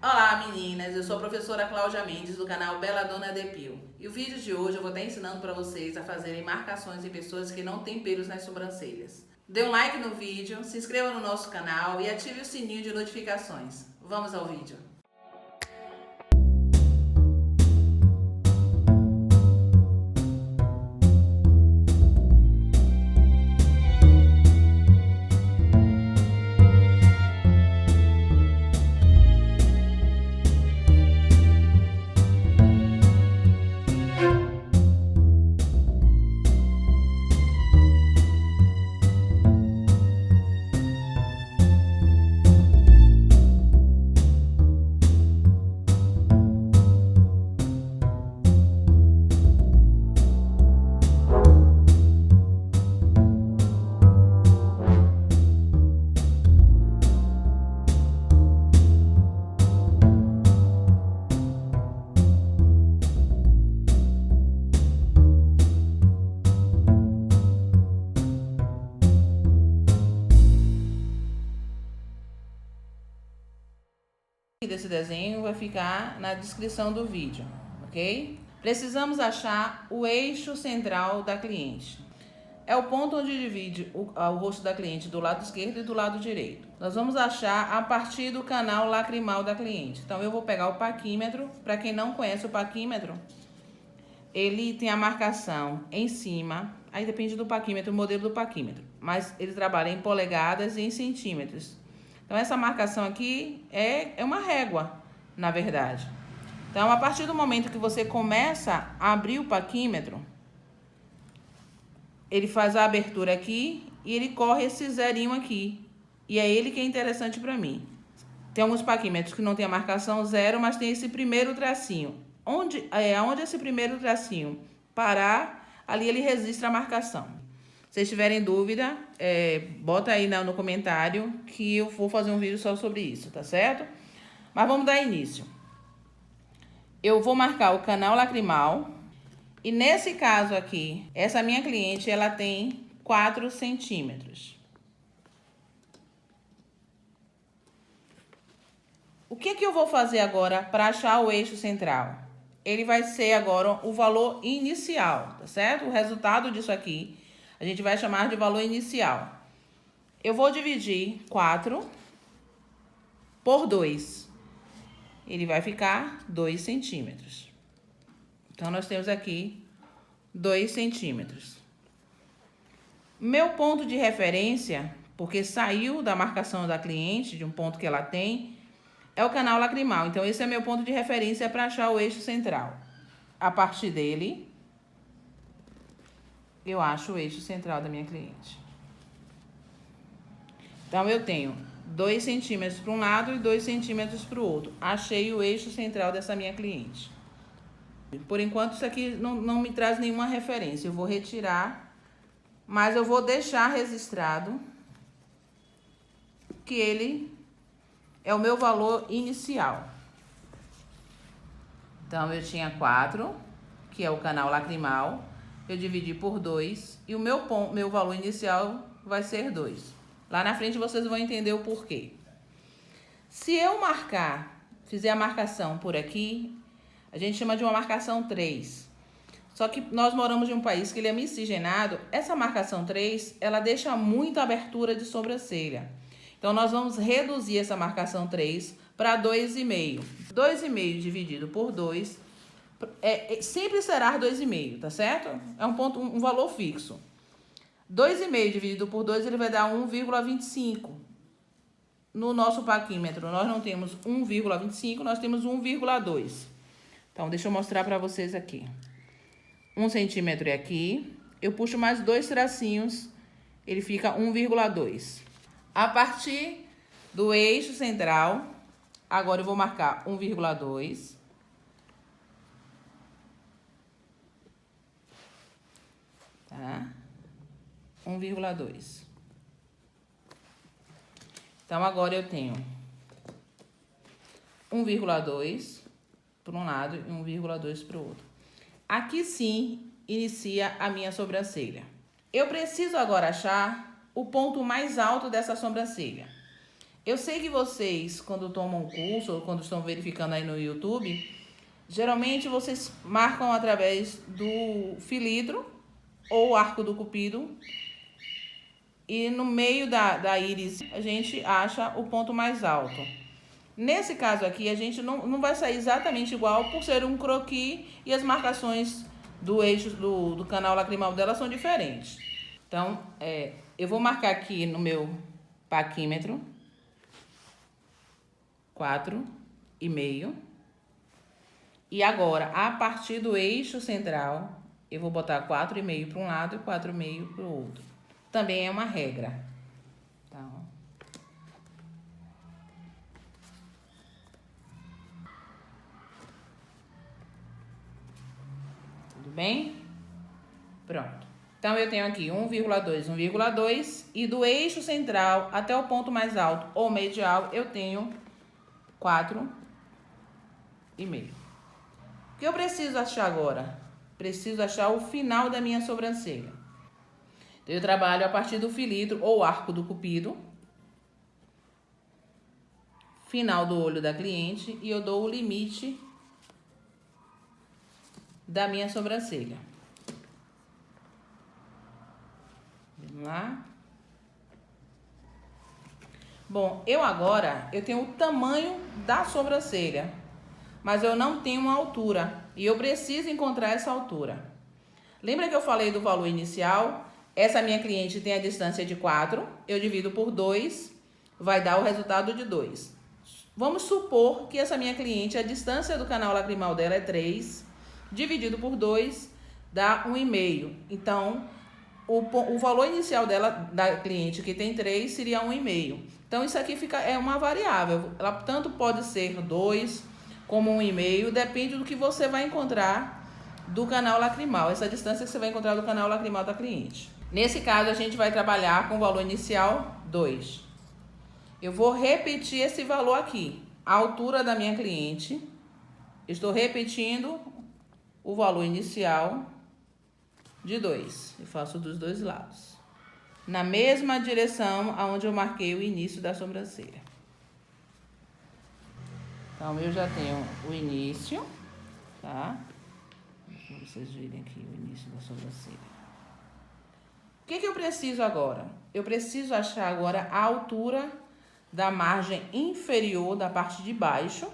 Olá meninas, eu sou a professora Cláudia Mendes do canal Bela Dona Depil. E o vídeo de hoje eu vou estar ensinando para vocês a fazerem marcações em pessoas que não têm pelos nas sobrancelhas. Dê um like no vídeo, se inscreva no nosso canal e ative o sininho de notificações. Vamos ao vídeo. Desse desenho vai ficar na descrição do vídeo, ok? Precisamos achar o eixo central da cliente. É o ponto onde divide o rosto da cliente do lado esquerdo e do lado direito. Nós vamos achar a partir do canal lacrimal da cliente. Então eu vou pegar o paquímetro. Para quem não conhece o paquímetro, ele tem a marcação em cima. Aí depende do paquímetro, o modelo do paquímetro. Mas ele trabalha em polegadas e em centímetros. Então, essa marcação aqui é uma régua, na verdade. Então, a partir do momento que você começa a abrir o paquímetro, ele faz a abertura aqui e ele corre esse zerinho aqui. E é ele que é interessante para mim. Tem alguns paquímetros que não tem a marcação zero, mas tem esse primeiro tracinho. Onde esse primeiro tracinho parar, ali ele registra a marcação. Se vocês tiverem dúvida, bota aí no comentário que eu vou fazer um vídeo só sobre isso, tá certo? Mas vamos dar início. Eu vou marcar o canal lacrimal. E nesse caso aqui, essa minha cliente, ela tem 4 centímetros. O que eu vou fazer agora para achar o eixo central? Ele vai ser agora o valor inicial, tá certo? O resultado disso aqui a gente vai chamar de valor inicial. Eu vou dividir 4 por 2. Ele vai ficar 2 centímetros. Então, nós temos aqui 2 centímetros. Meu ponto de referência, porque saiu da marcação da cliente, de um ponto que ela tem, é o canal lacrimal. Então, esse é meu ponto de referência para achar o eixo central. A partir dele, eu acho o eixo central da minha cliente. Então, eu tenho 2 centímetros para um lado e 2 centímetros para o outro. Achei o eixo central dessa minha cliente. Por enquanto, isso aqui não me traz nenhuma referência. Eu vou retirar, mas eu vou deixar registrado que ele é o meu valor inicial. Então, eu tinha 4, que é o canal lacrimal. Eu dividi por 2 e o meu valor inicial vai ser 2. Lá na frente vocês vão entender o porquê. Se eu fizer a marcação por aqui, a gente chama de uma marcação 3. Só que nós moramos em um país que ele é miscigenado. Essa marcação 3, ela deixa muita abertura de sobrancelha. Então, nós vamos reduzir essa marcação 3 para 2,5. 2,5 dividido por 2... sempre será 2,5, tá certo? É um valor fixo. 2,5 dividido por 2, ele vai dar 1,25. No nosso paquímetro, nós não temos 1,25, nós temos 1,2. Então, deixa eu mostrar para vocês aqui. 1 centímetro é aqui. Eu puxo mais 2 tracinhos, ele fica 1,2. A partir do eixo central, agora eu vou marcar 1,2. Tá? 1,2. Então, agora eu tenho 1,2 para um lado e 1,2 para o outro. Aqui sim inicia a minha sobrancelha. Eu preciso agora achar o ponto mais alto dessa sobrancelha. Eu sei que vocês, quando tomam um curso ou quando estão verificando aí no YouTube, geralmente vocês marcam através do filtro ou arco do cupido. E no meio da íris a gente acha o ponto mais alto. Nesse caso aqui, a gente não vai sair exatamente igual por ser um croquis e as marcações do eixo do canal lacrimal dela são diferentes. Então, eu vou marcar aqui no meu paquímetro 4,5. E agora, a partir do eixo central, eu vou botar 4,5 para um lado e 4,5 para o outro. Também é uma regra. Então, tudo bem? Pronto. Então, eu tenho aqui 1,2, 1,2. E do eixo central até o ponto mais alto ou medial, eu tenho 4,5. O que eu preciso achar agora? Preciso achar o final da minha sobrancelha. Então, eu trabalho a partir do filtro ou arco do cupido, final do olho da cliente, e eu dou o limite da minha sobrancelha. Vamos lá. Bom, eu tenho o tamanho da sobrancelha, mas eu não tenho uma altura, e eu preciso encontrar essa altura. Lembra que eu falei do valor inicial? Essa minha cliente tem a distância de 4, eu divido por 2, vai dar o resultado de 2. Vamos supor que essa minha cliente, a distância do canal lacrimal dela é 3, dividido por 2, dá 1,5. Então, o valor inicial dela, da cliente que tem 3, seria 1,5. Então, isso aqui é uma variável. Ela tanto pode ser 2 como 1,5, depende do que você vai encontrar do canal lacrimal, essa distância que você vai encontrar do canal lacrimal da cliente. Nesse caso, a gente vai trabalhar com o valor inicial 2. Eu vou repetir esse valor aqui. A altura da minha cliente. Estou repetindo o valor inicial de 2. Eu faço dos dois lados. Na mesma direção aonde eu marquei o início da sobrancelha. Então, eu já tenho o início, tá? Para vocês verem aqui o início da sobrancelha. O que eu preciso agora? Eu preciso achar agora a altura da margem inferior da parte de baixo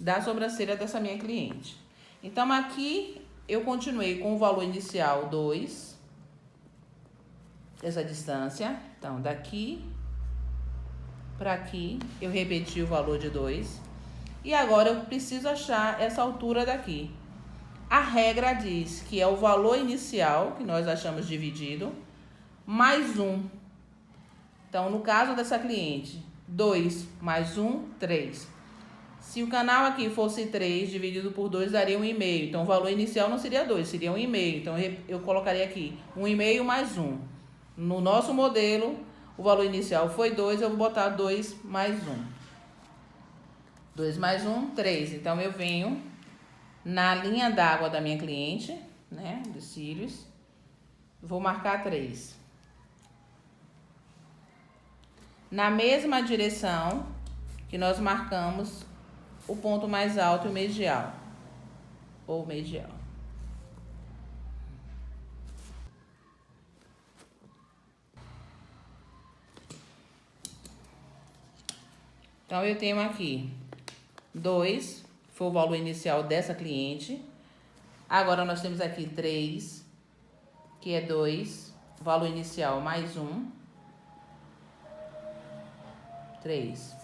da sobrancelha dessa minha cliente. Então, aqui eu continuei com o valor inicial 2, essa distância. Então, daqui para aqui, eu repeti o valor de 2. E agora eu preciso achar essa altura daqui. A regra diz que é o valor inicial, que nós achamos dividido, mais 1. Então, no caso dessa cliente, 2 mais 1, 3. Se o canal aqui fosse 3, dividido por 2, daria 1,5. Então, o valor inicial não seria 2, seria 1,5. Então, eu colocaria aqui 1,5 mais 1. No nosso modelo, o valor inicial foi 2, eu vou botar 2 mais 1. 2 mais 1, 3. Então, eu venho na linha d'água da minha cliente, né, dos cílios, vou marcar 3. Na mesma direção que nós marcamos o ponto mais alto e o medial, ou medial. Então, eu tenho aqui 2, foi o valor inicial dessa cliente. Agora, nós temos aqui 3, que é 2, valor inicial mais 1. 3.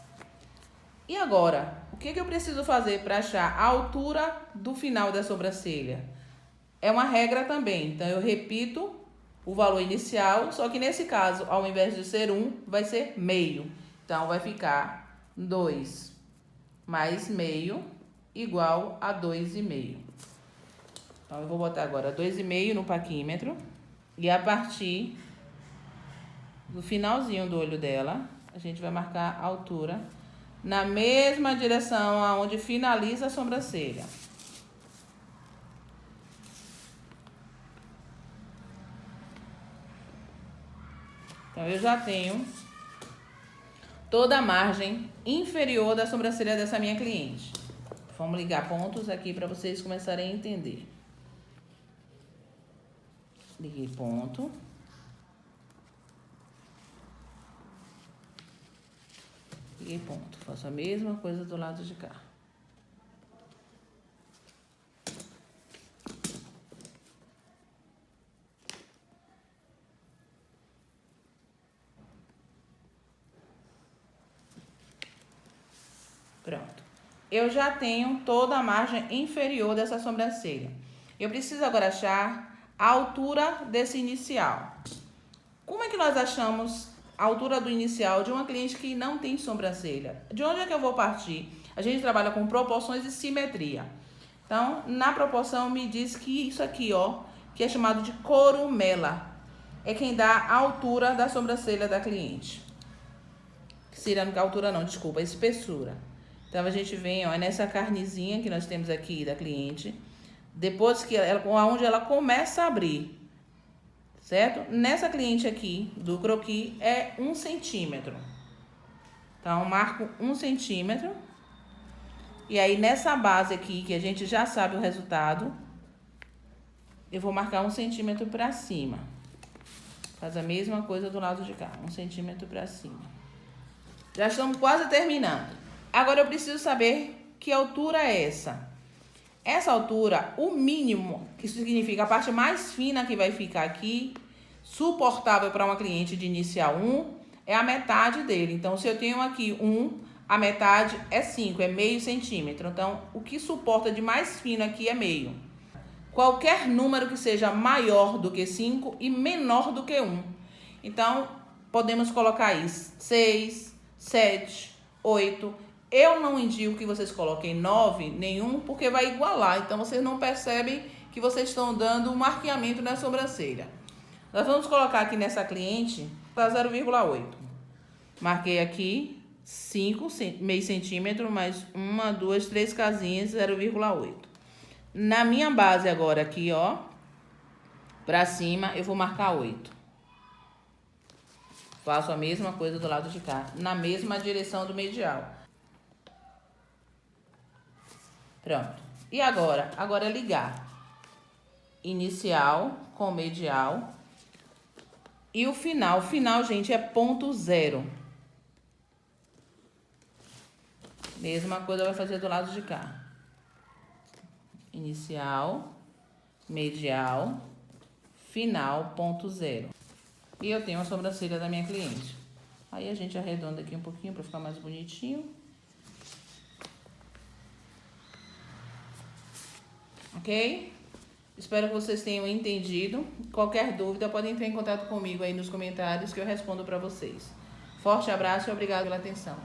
E agora, o que eu preciso fazer para achar a altura do final da sobrancelha? É uma regra também. Então, eu repito o valor inicial, só que nesse caso, ao invés de ser 1, vai ser meio. Então, vai ficar 2 mais meio igual a 2,5. Então, eu vou botar agora 2,5 no paquímetro. E a partir do finalzinho do olho dela, a gente vai marcar a altura na mesma direção aonde finaliza a sobrancelha. Então, eu já tenho toda a margem inferior da sobrancelha dessa minha cliente. Vamos ligar pontos aqui para vocês começarem a entender. Liguei ponto. Liguei ponto. Faço a mesma coisa do lado de cá. Pronto. Eu já tenho toda a margem inferior dessa sobrancelha. Eu preciso agora achar a altura desse inicial. Como é que nós achamos a altura do inicial de uma cliente que não tem sobrancelha? De onde é que eu vou partir? A gente trabalha com proporções e simetria. Então, na proporção me diz que isso aqui, ó, que é chamado de corumela, é quem dá a altura da sobrancelha da cliente. Que seria, a altura não, desculpa, a espessura. Então, a gente vem, ó, nessa carnezinha que nós temos aqui da cliente. Depois que onde ela começa a abrir, certo? Nessa cliente aqui, do croquis, é 1 centímetro. Então, marco 1 centímetro. E aí, nessa base aqui, que a gente já sabe o resultado, eu vou marcar 1 centímetro pra cima. Faz a mesma coisa do lado de cá, 1 centímetro pra cima. Já estamos quase terminando. Agora eu preciso saber que altura é essa. Essa altura, o mínimo, que isso significa a parte mais fina que vai ficar aqui, suportável para uma cliente de inicial 1, é a metade dele. Então, se eu tenho aqui 1, a metade é 5, é meio centímetro. Então, o que suporta de mais fino aqui é meio. Qualquer número que seja maior do que 5 e menor do que 1. Então, podemos colocar aí 6, 7, 8. Eu não indico que vocês coloquem 9, nenhum, porque vai igualar. Então, vocês não percebem que vocês estão dando um marqueamento na sobrancelha. Nós vamos colocar aqui nessa cliente para 0,8. Marquei aqui 5, meio centímetro, mais 1, 2, 3 casinhas, 0,8. Na minha base agora aqui, ó, pra cima, eu vou marcar 8. Faço a mesma coisa do lado de cá, na mesma direção do medial. Pronto. E agora? Agora é ligar. Inicial com medial. E o final. O final, gente, é ponto 0. Mesma coisa vai fazer do lado de cá. Inicial, medial, final, ponto 0. E eu tenho a sobrancelha da minha cliente. Aí a gente arredonda aqui um pouquinho para ficar mais bonitinho. Ok? Espero que vocês tenham entendido. Qualquer dúvida, podem entrar em contato comigo aí nos comentários que eu respondo para vocês. Forte abraço e obrigado pela atenção.